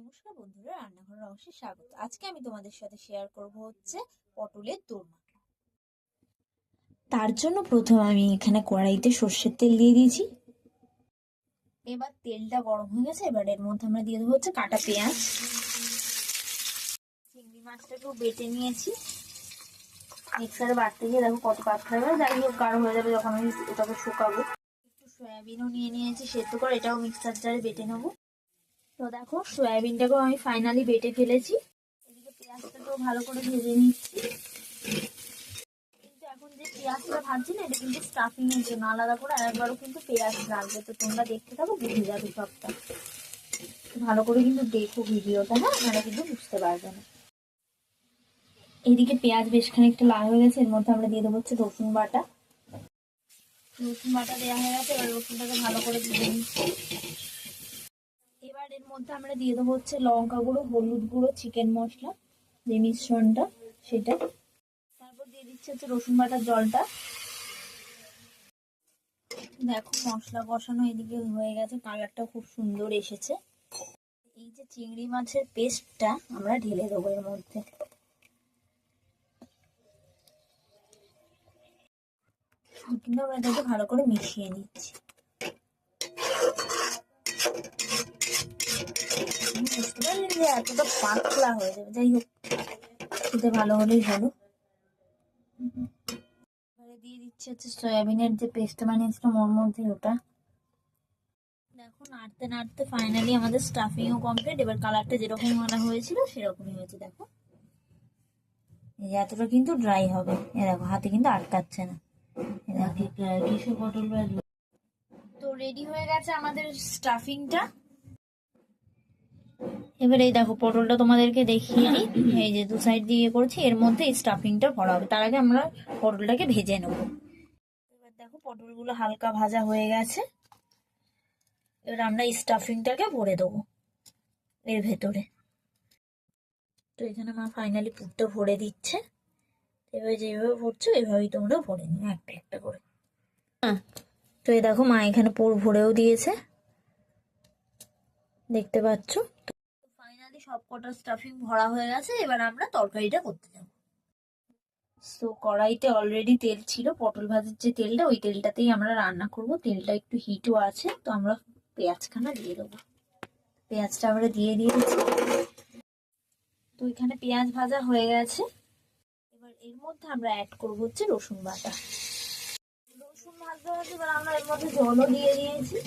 নমস্কার বন্ধুরা, রান্নাঘর রহস্যে স্বাগত। আজকে আমি তোমাদের সাথে শেয়ার করব হচ্ছে পটলের দোরমা। তার জন্য প্রথমে আমি এখানে কড়াইতে সর্ষের তেল দিয়ে দিয়েছি। এবার তেলটা গরম হয়ে গেছে, এবার এর মধ্যে আমরা দিয়ে দেবো হচ্ছে কাটা পেঁয়াজ। চিংড়ি মাছটাকেও বেটে নিয়েছি, মিক্সারে বাটতে গিয়ে দেখো কত পাতলা হয়ে যাবে, যাই হোক গাঢ় হয়ে যাবে যখন আমি ওটাকে শুকাবো। একটু সয়াবিনও নিয়ে নিয়েছি সেদ্ধ করে, এটাও মিক্সার জারে বেটে নেবো। তো দেখো সয়াবিনটাকেও আমি ফাইনালি বেটে ফেলেছি। এদিকে পেঁয়াজটাকেও ভালো করে ভেজে নিচ্ছি। কিন্তু এখন যে পেঁয়াজটা ভাজছি না, এটা কিন্তু স্টাফিং এর জন্য আলাদা করে আরেকবারও কিন্তু পেঁয়াজ লাগবে। তো তোমরা দেখতে থাকো, বুঝে যাবে সবটা। ভালো করে কিন্তু দেখো ভিডিওটা, হ্যাঁ, নাহলে কিন্তু বুঝতে পারবে না। এইদিকে পেঁয়াজ বেশ খানিকটা লাল হয়ে গেছে, এর মধ্যে আমরা দিয়ে দেবো হচ্ছে রসুন বাটা। রসুন বাটা দেওয়া হয়ে গেছে, এবার রসুনটাকে ভালো করে ভেজে নিচ্ছি। এবার এর মধ্যে আমরা দিয়ে দেবো হচ্ছে লঙ্কা গুঁড়ো, হলুদ গুঁড়ো, চিকেন মশলা যে মিশ্রণটা সেটা। তারপর দিয়ে দিচ্ছি হচ্ছে রসুন বাটার জলটা। দেখো মশলা কষানো এদিকে হয়ে গেছে, কালারটা খুব সুন্দর এসেছে। এই যে চিংড়ি মাছের পেস্টটা আমরা ঢেলে দেবো এর মধ্যে। কিন্তু আমরা এটাকে ভালো করে মিশিয়ে নিচ্ছি। বুঝতে পারলেন যে এতটা পাতলা হয়ে যাবে, যাই হোক খেতে ভালো হলেই হলো। এবারে দিয়ে দিচ্ছি হচ্ছে সয়াবিনের যে পেস্টটা বানিয়েছিলাম ওর মধ্যে ওটা। দেখো নাড়তে নাড়তে ফাইনালি আমাদের স্টাফিংও কমপ্লিট। এবার কালারটা যেরকম মনে হয়েছিল সেরকমই হয়েছে। দেখো এতটা কিন্তু ড্রাই হবে, এ দেখো হাতে কিন্তু আটকাচ্ছে না। তো রেডি হয়ে গেছে আমাদের স্টাফিংটা। এবার এই দেখো পটলটা তোমাদেরকে দেখিয়ে দিই, এই যে দু সাইড দিয়ে করেছি, এর মধ্যে এই স্টাফিংটা ভরা হবে। তার আগে আমরা পটলটাকে ভেজে নেবো। এবার দেখো পটলগুলো হালকা ভাজা হয়ে গেছে, এবার আমরা এই স্টাফিংটাকে ভরে দেবো এর ভেতরে। তো এখানে মা ফাইনালি পুরটা ভরে দিচ্ছে। এবার যেভাবে ভরছো এভাবেই তোমরা ভরে নিও একটা একটা করে। তো এই দেখো মা এখানে পুর ভরেও দিয়েছে, দেখতে পাচ্ছ। ফাইনালি সব কটা স্টাফিং ভরা হয়ে গেছে, এবার আমরা তরকারিটা করতে যাবো। তো কড়াইতে অলরেডি তেল ছিল, পটল ভাজার যে তেলটা, ওই তেলটাতেই আমরা রান্না করব। তেলটা একটু হিটও আছে, তো আমরা পেঁয়াজখানা দিয়ে দেবো। পেঁয়াজটা আমরা দিয়ে দিয়েছি। তো এখানে পেঁয়াজ ভাজা হয়ে গেছে, এবার এর মধ্যে আমরা অ্যাড করবো হচ্ছে রসুন বাটা। রসুন ভাজতে ভাজতে এবার আমরা এর মধ্যে জলও দিয়ে দিয়েছি।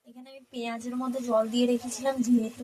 এখানে আমি পেঁয়াজের মধ্যে জল দিয়ে রেখেছিলাম, যেহেতু